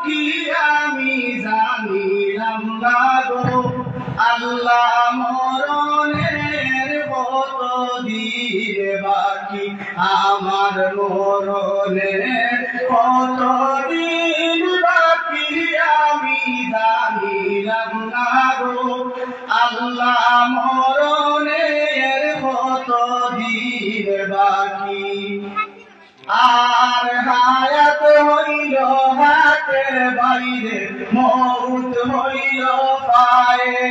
কি আমি জানিলাম না গো আল্লাহ মরণের কত দিন বাকি আমার মরণের কত দিন বাকি আমি জানিলাম না গো আল্লাহ মরণের কত দিন বাকি আর হায়াত হইল হাতের বাইরে মউত হইল পায়ে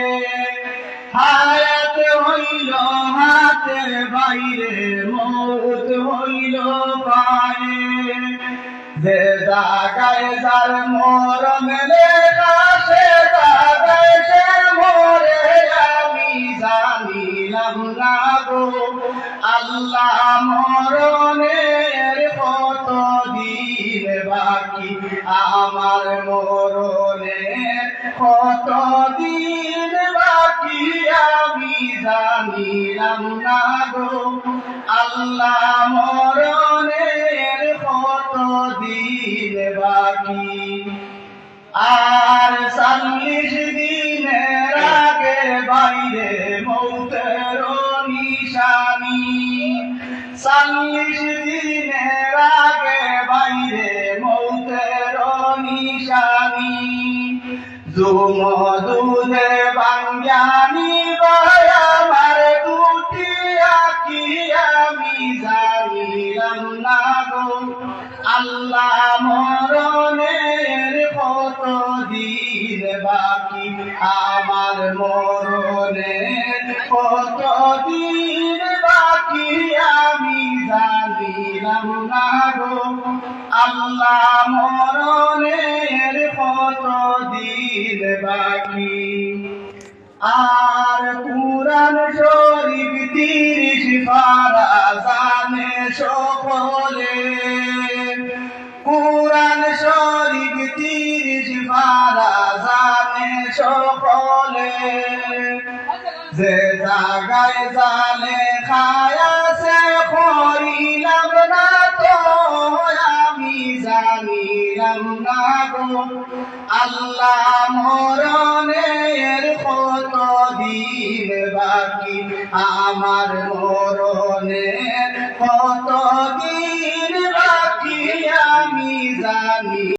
হায়াত হইল হাতের বাইরে মউত হইল পায়ে যে জায়গায় যার মরণ লেখা সে জায়গায় সে মরে আমি জানিলাম না গো আল্লাহ মরণের কত দিন বাকি আমার মরণের কত দিন বাকি আমি জানিলাম না গো আল্লাহ মরণের কত দিন বাকি আর ৪০ দিনের আগে বাইরে মৌতের নিশানি ৪০ দিনের আগে বাইরে মৌতের নিশানি জুম দুধে বাঙ্গানি আমার দুটি আঁকি আমি জানিলাম না গো আল্লাহ মরণের কত দিন বাকি আমার মরণের কত দিন বাকি আমি জানিলাম না গো আল্লাহ মরণের কত দিন বাকি আর কুরআন শরীফ ৩০ পারা জানে সকলে কুরআন শরীফ ৩০ পারা জানে সকলে যে জায়গায় জানে খায়াছে করিলাম না তো আমি জানিলাম না গো আল্লাহ মরণের কত দিন বাকি আমার মরণের